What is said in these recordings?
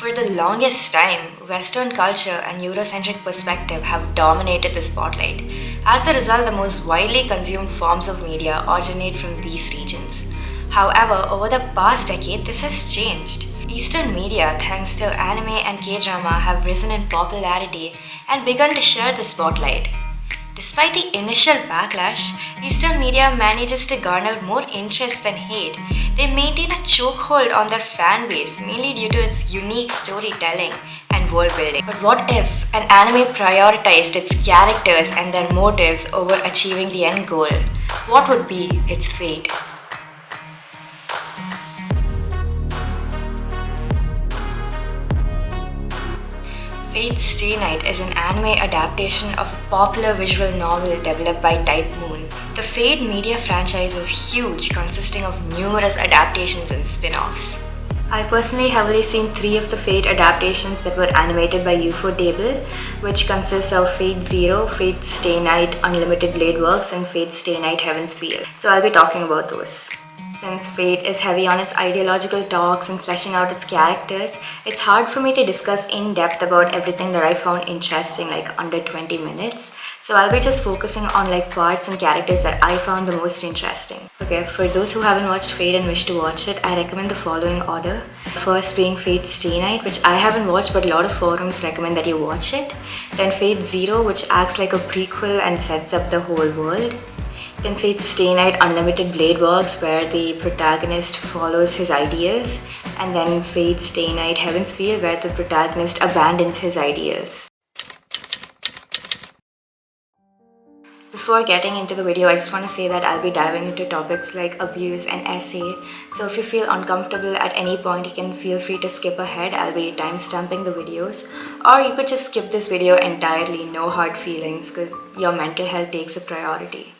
For the longest time, Western culture and Eurocentric perspective have dominated the spotlight. As a result, the most widely consumed forms of media originate from these regions. However, over the past decade, this has changed. Eastern media, thanks to anime and K-drama, have risen in popularity and begun to share the spotlight. Despite the initial backlash, Eastern media manages to garner more interest than hate. They maintain a chokehold on their fan base mainly due to its unique storytelling and world building. But what if an anime prioritized its characters and their motives over achieving the end goal? What would be its fate? Fate Stay Night is an anime adaptation of a popular visual novel developed by Type Moon. The Fate media franchise is huge, consisting of numerous adaptations and spin-offs. I personally have only seen 3 of the Fate adaptations that were animated by Ufotable, which consists of Fate Zero, Fate Stay Night, Unlimited Bladeworks, and Fate Stay Night Heaven's Feel. So I'll be talking about those. Since Fate is heavy on its ideological talks and fleshing out its characters, it's hard for me to discuss in depth about everything that I found interesting like under 20 minutes. So I'll be just focusing on like parts and characters that I found the most interesting. Okay, for those who haven't watched Fate and wish to watch it, I recommend the following order. First being Fate Stay Night, which I haven't watched but a lot of forums recommend that you watch it. Then Fate Zero, which acts like a prequel and sets up the whole world. Then Fate Stay Night Unlimited Bladeworks, where the protagonist follows his ideals. And then Fate Stay Night Heaven's Feel, where the protagonist abandons his ideals. Before getting into the video, I just want to say that I'll be diving into topics like abuse and essay. So if you feel uncomfortable at any point, you can feel free to skip ahead. I'll be timestamping the videos. Or you could just skip this video entirely, no hard feelings, because your mental health takes a priority.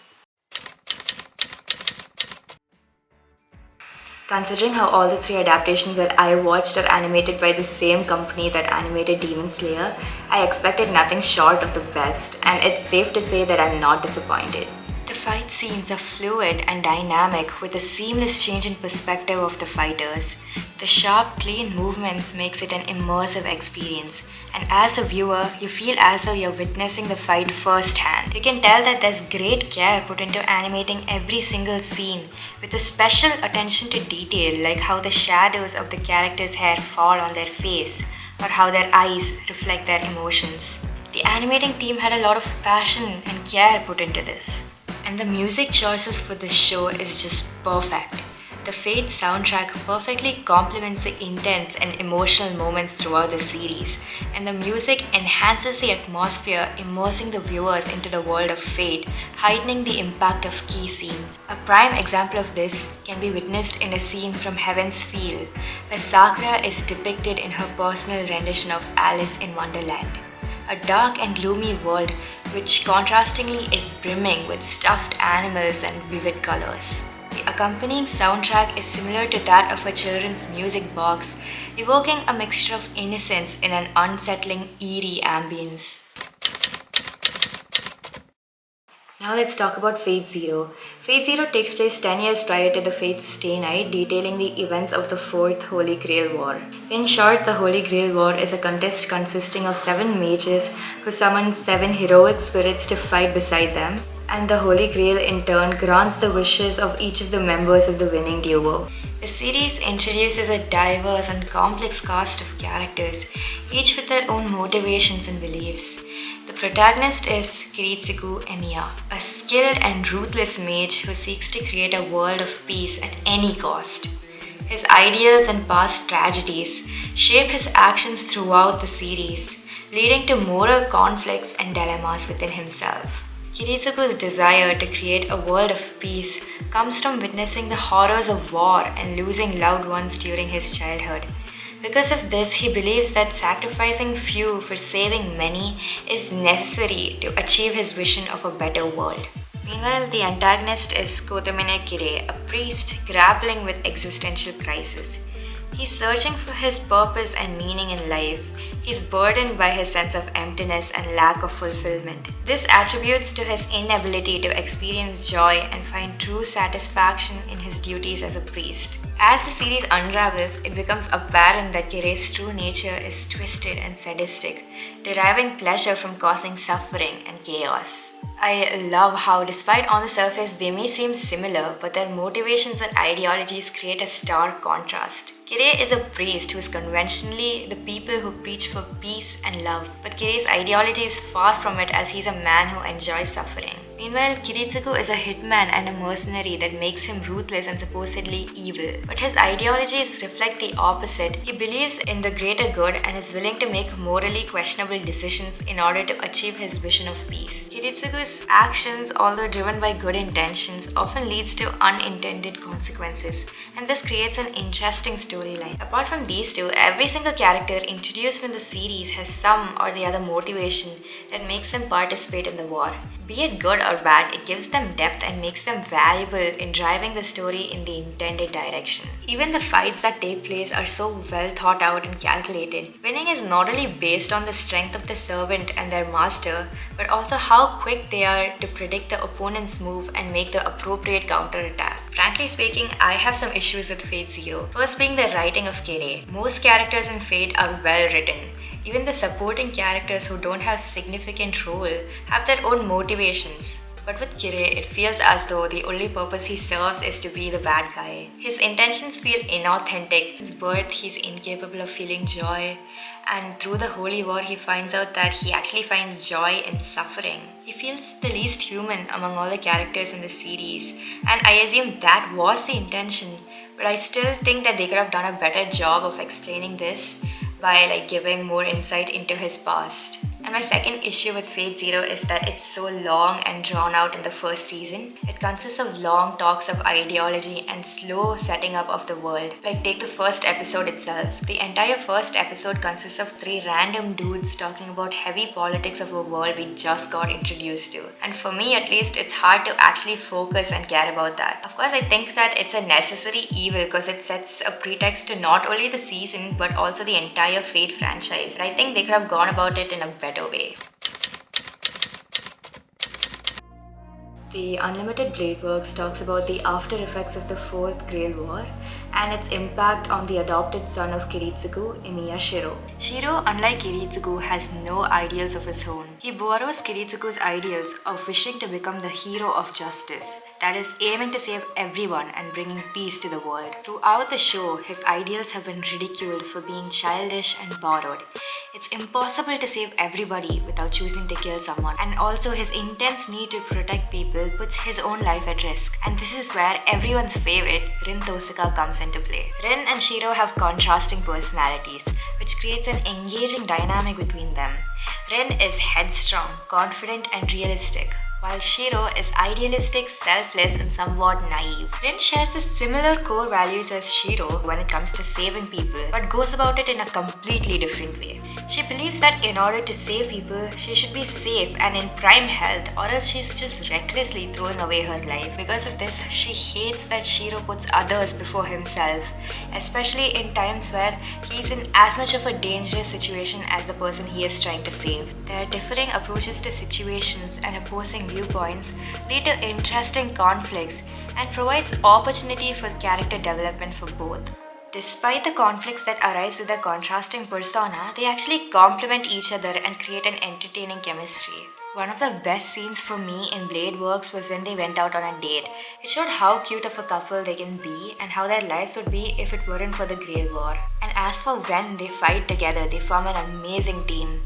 Considering how all the 3 adaptations that I watched are animated by the same company that animated Demon Slayer, I expected nothing short of the best, and it's safe to say that I'm not disappointed. The fight scenes are fluid and dynamic with a seamless change in perspective of the fighters. The sharp, clean movements makes it an immersive experience, and as a viewer, you feel as though you're witnessing the fight firsthand. You can tell that there's great care put into animating every single scene, with a special attention to detail like how the shadows of the characters' hair fall on their face, or how their eyes reflect their emotions. The animating team had a lot of passion and care put into this. And the music choices for this show is just perfect. The Fate soundtrack perfectly complements the intense and emotional moments throughout the series, and the music enhances the atmosphere, immersing the viewers into the world of Fate, heightening the impact of key scenes. A prime example of this can be witnessed in a scene from Heaven's Feel, where Sakura is depicted in her personal rendition of Alice in Wonderland. A dark and gloomy world which contrastingly is brimming with stuffed animals and vivid colors. The accompanying soundtrack is similar to that of a children's music box, evoking a mixture of innocence in an unsettling, eerie ambience. Now let's talk about Fate Zero. Fate Zero takes place 10 years prior to the Fate Stay Night, detailing the events of the 4th Holy Grail War. In short, the Holy Grail War is a contest consisting of 7 mages who summon 7 heroic spirits to fight beside them, and the Holy Grail in turn grants the wishes of each of the members of the winning duo. The series introduces a diverse and complex cast of characters, each with their own motivations and beliefs. The protagonist is Kiritsugu Emiya, a skilled and ruthless mage who seeks to create a world of peace at any cost. His ideals and past tragedies shape his actions throughout the series, leading to moral conflicts and dilemmas within himself. Kiritsugu's desire to create a world of peace comes from witnessing the horrors of war and losing loved ones during his childhood. Because of this, he believes that sacrificing few for saving many is necessary to achieve his vision of a better world. Meanwhile, the antagonist is Kotomine Kire, a priest grappling with existential crisis. He's searching for his purpose and meaning in life. He's burdened by his sense of emptiness and lack of fulfillment. This attributes to his inability to experience joy and find true satisfaction in his duties as a priest. As the series unravels, it becomes apparent that Kire's true nature is twisted and sadistic, deriving pleasure from causing suffering and chaos. I love how, despite on the surface they may seem similar, but their motivations and ideologies create a stark contrast. Kire is a priest who is conventionally the people who preach for peace and love, but Kire's ideology is far from it as he's a man who enjoys suffering. Meanwhile, Kiritsugu is a hitman and a mercenary that makes him ruthless and supposedly evil. But his ideologies reflect the opposite. He believes in the greater good and is willing to make morally questionable decisions in order to achieve his vision of peace. Kiritsugu's actions, although driven by good intentions, often leads to unintended consequences, and this creates an interesting storyline. Apart from these two, every single character introduced in the series has some or the other motivation that makes them participate in the war. Be it good or bad, it gives them depth and makes them valuable in driving the story in the intended direction. Even the fights that take place are so well thought out and calculated. Winning is not only based on the strength of the servant and their master, but also how quick they are to predict the opponent's move and make the appropriate counterattack. Frankly speaking, I have some issues with Fate Zero. First being the writing of Kere. Most characters in Fate are well written. Even the supporting characters who don't have significant role have their own motivations. But with Kire, it feels as though the only purpose he serves is to be the bad guy. His intentions feel inauthentic. Since birth, he's incapable of feeling joy. And through the holy war, he finds out that he actually finds joy in suffering. He feels the least human among all the characters in the series. And I assume that was the intention. But I still think that they could have done a better job of explaining this by giving more insight into his past. And my second issue with Fate Zero is that it's so long and drawn out in the first season. It consists of long talks of ideology and slow setting up of the world. Take the first episode itself. The entire first episode consists of 3 random dudes talking about heavy politics of a world we just got introduced to. And for me at least, it's hard to actually focus and care about that. Of course, I think that it's a necessary evil because it sets a pretext to not only the season but also the entire Fate franchise. But I think they could have gone about it in a better way. The Unlimited Bladeworks talks about the after effects of the Fourth Grail War and its impact on the adopted son of Kiritsugu, Emiya Shiro. Shiro, unlike Kiritsugu, has no ideals of his own. He borrows Kiritsugu's ideals of wishing to become the hero of justice, that is, aiming to save everyone and bringing peace to the world. Throughout the show, his ideals have been ridiculed for being childish and borrowed. It's impossible to save everybody without choosing to kill someone, and also his intense need to protect people puts his own life at risk. And this is where everyone's favorite, Rin Tosaka, comes into play. Rin and Shiro have contrasting personalities, which creates an engaging dynamic between them. Rin is headstrong, confident, and realistic, while Shiro is idealistic, selfless, and somewhat naive. Rin shares the similar core values as Shiro when it comes to saving people, but goes about it in a completely different way. She believes that in order to save people, she should be safe and in prime health, or else she's just recklessly throwing away her life. Because of this, she hates that Shiro puts others before himself, especially in times where he's in as much of a dangerous situation as the person he is trying to save. Their differing approaches to situations and opposing viewpoints lead to interesting conflicts and provides opportunity for character development for both. Despite the conflicts that arise with their contrasting persona, they actually complement each other and create an entertaining chemistry. One of the best scenes for me in Bladeworks was when they went out on a date. It showed how cute of a couple they can be and how their lives would be if it weren't for the Grail War. And as for when they fight together, they form an amazing team.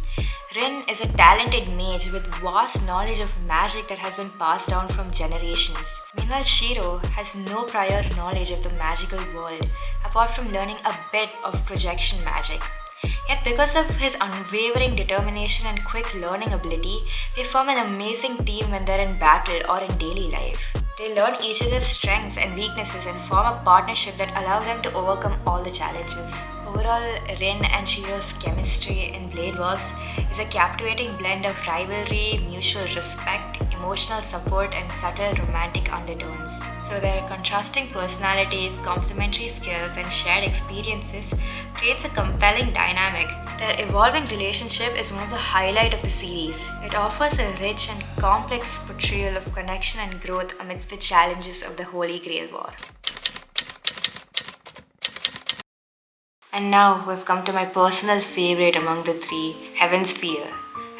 Rin is a talented mage with vast knowledge of magic that has been passed down from generations. Meanwhile, Shiro has no prior knowledge of the magical world, apart from learning a bit of projection magic. Yet because of his unwavering determination and quick learning ability, they form an amazing team when they're in battle or in daily life. They learn each other's strengths and weaknesses and form a partnership that allows them to overcome all the challenges. Overall, Rin and Shiro's chemistry in Bladeworks is a captivating blend of rivalry, mutual respect, emotional support and subtle romantic undertones. So their contrasting personalities, complementary skills, and shared experiences creates a compelling dynamic. Their evolving relationship is one of the highlights of the series. It offers a rich and complex portrayal of connection and growth amidst the challenges of the Holy Grail War. And now we've come to my personal favorite among the three, Heaven's Feel.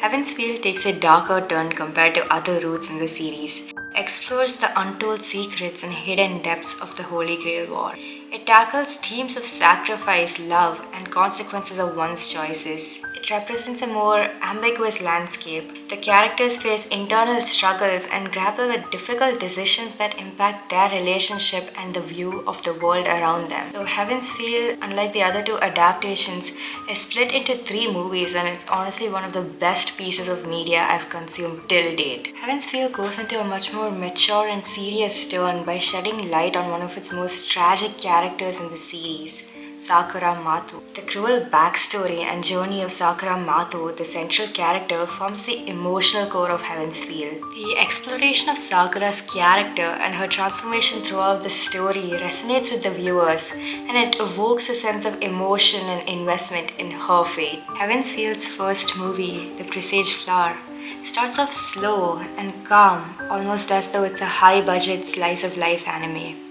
Heaven's Feel takes a darker turn compared to other routes in the series. It explores the untold secrets and hidden depths of the Holy Grail War. It tackles themes of sacrifice, love, and consequences of one's choices. It represents a more ambiguous landscape. The characters face internal struggles and grapple with difficult decisions that impact their relationship and the view of the world around them. So Heaven's Feel, unlike the other two adaptations, is split into 3 movies, and it's honestly one of the best pieces of media I've consumed till date. Heaven's Feel goes into a much more mature and serious turn by shedding light on one of its most tragic characters in the series, Sakura Mato. The cruel backstory and journey of Sakura Mato, the central character, forms the emotional core of Heaven's Feel. The exploration of Sakura's character and her transformation throughout the story resonates with the viewers, and it evokes a sense of emotion and investment in her fate. Heaven's Feel's first movie, The Presaged Flower, starts off slow and calm, almost as though it's a high-budget slice-of-life anime.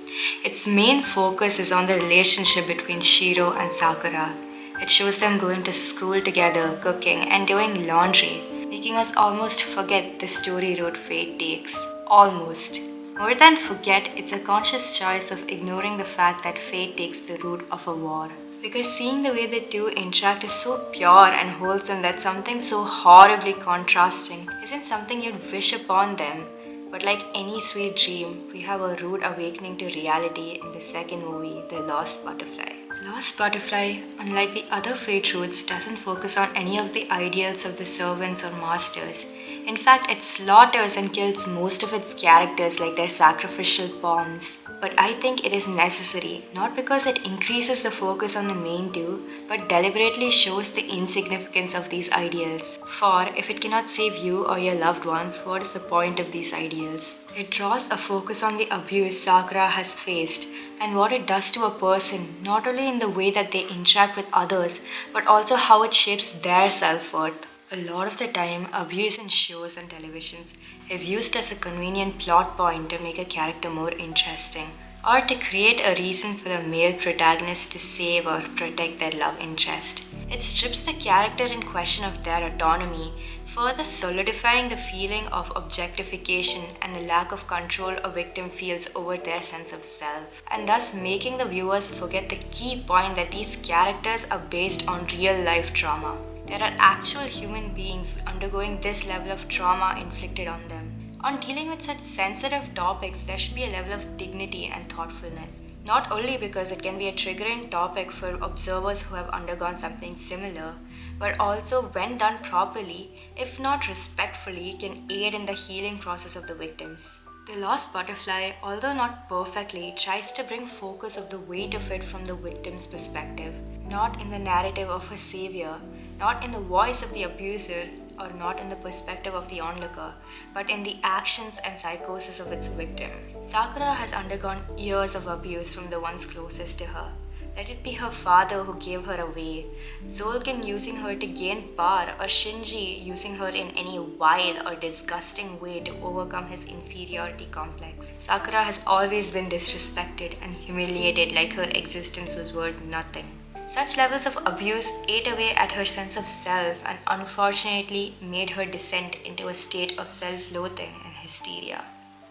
Its main focus is on the relationship between Shiro and Sakura. It shows them going to school together, cooking, and doing laundry, making us almost forget the story road fate takes. Almost. More than forget, it's a conscious choice of ignoring the fact that fate takes the route of a war. Because seeing the way the two interact is so pure and wholesome that something so horribly contrasting isn't something you'd wish upon them. But like any sweet dream, we have a rude awakening to reality in the second movie, The Lost Butterfly. The Lost Butterfly, unlike the other fate routes, doesn't focus on any of the ideals of the servants or masters. In fact, it slaughters and kills most of its characters like their sacrificial pawns. But I think it is necessary, not because it increases the focus on the main two, but deliberately shows the insignificance of these ideals. For if it cannot save you or your loved ones, what is the point of these ideals? It draws a focus on the abuse Sakura has faced and what it does to a person, not only in the way that they interact with others, but also how it shapes their self-worth. A lot of the time, abuse in shows and televisions is used as a convenient plot point to make a character more interesting, or to create a reason for the male protagonist to save or protect their love interest. It strips the character in question of their autonomy, further solidifying the feeling of objectification and a lack of control a victim feels over their sense of self, and thus making the viewers forget the key point that these characters are based on real life trauma. There are actual human beings undergoing this level of trauma inflicted on them. On dealing with such sensitive topics, there should be a level of dignity and thoughtfulness. Not only because it can be a triggering topic for observers who have undergone something similar, but also when done properly, if not respectfully, can aid in the healing process of the victims. The Lost Butterfly, although not perfectly, tries to bring focus of the weight of it from the victim's perspective, not in the narrative of a savior, not in the voice of the abuser, or not in the perspective of the onlooker, but in the actions and psychosis of its victim. Sakura has undergone years of abuse from the ones closest to her. Let it be her father who gave her away, Zolkin using her to gain power, or Shinji using her in any vile or disgusting way to overcome his inferiority complex. Sakura has always been disrespected and humiliated like her existence was worth nothing. Such levels of abuse ate away at her sense of self and unfortunately made her descend into a state of self-loathing and hysteria.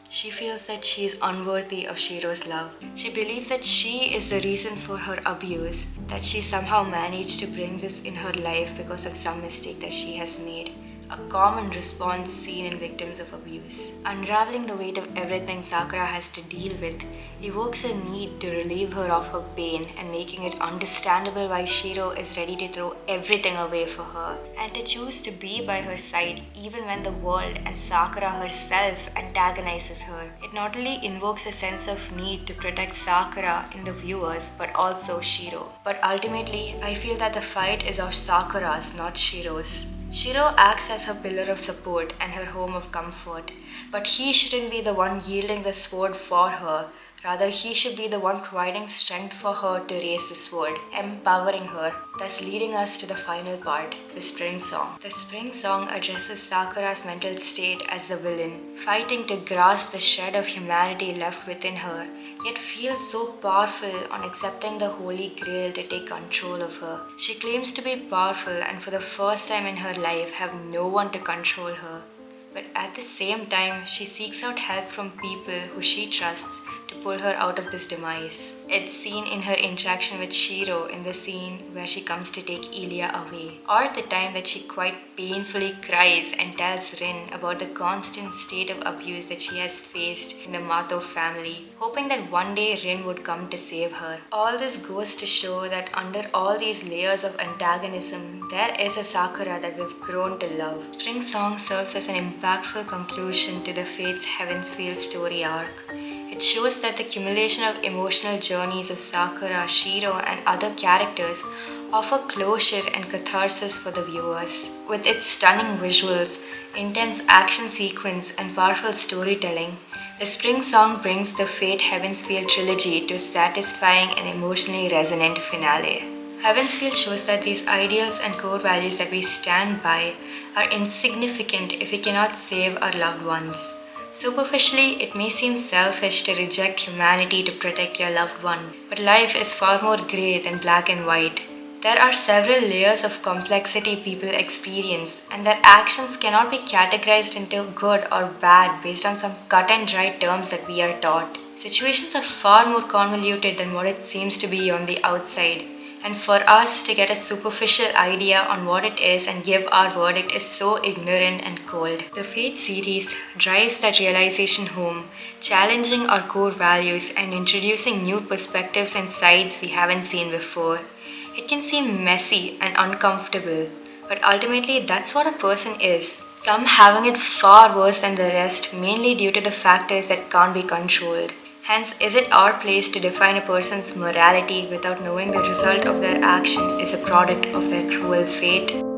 She feels that she is unworthy of Shiro's love. She believes that she is the reason for her abuse, that she somehow managed to bring this in her life because of some mistake that she has made. A common response seen in victims of abuse. Unraveling the weight of everything Sakura has to deal with evokes a need to relieve her of her pain and making it understandable why Shiro is ready to throw everything away for her and to choose to be by her side even when the world and Sakura herself antagonizes her. It not only invokes a sense of need to protect Sakura in the viewers but also Shiro. But ultimately, I feel that the fight is of Sakura's, not Shiro's. Shiro acts as her pillar of support and her home of comfort, but he shouldn't be the one yielding the sword for her. Rather, he should be the one providing strength for her to raise the sword, empowering her, thus leading us to the final part, the spring song. The spring song addresses Sakura's mental state as the villain, fighting to grasp the shred of humanity left within her, yet feels so powerful on accepting the Holy Grail to take control of her. She claims to be powerful and for the first time in her life have no one to control her. But at the same time, she seeks out help from people who she trusts to pull her out of this demise. It's seen in her interaction with Shiro in the scene where she comes to take Ilya away, or the time that she quite painfully cries and tells Rin about the constant state of abuse that she has faced in the Mato family, hoping that one day Rin would come to save her. All this goes to show that under all these layers of antagonism, there is a Sakura that we've grown to love. Spring Song serves as an impactful conclusion to the Fate's Heavensfield story arc. It shows that the accumulation of emotional journeys of Sakura, Shiro, and other characters offer closure and catharsis for the viewers. With its stunning visuals, intense action sequence, and powerful storytelling, the Spring Song brings the Fate Heavensfield trilogy to a satisfying and emotionally resonant finale. Heavensfield shows that these ideals and core values that we stand by are insignificant if we cannot save our loved ones. Superficially, it may seem selfish to reject humanity to protect your loved one, but life is far more grey than black and white. There are several layers of complexity people experience, and their actions cannot be categorized into good or bad based on some cut and dry terms that we are taught. Situations are far more convoluted than what it seems to be on the outside. And for us to get a superficial idea on what it is and give our verdict is so ignorant and cold. The Fate series drives that realization home, challenging our core values and introducing new perspectives and sides we haven't seen before. It can seem messy and uncomfortable, but ultimately that's what a person is. Some having it far worse than the rest, mainly due to the factors that can't be controlled. Hence, is it our place to define a person's morality without knowing the result of their action is a product of their cruel fate?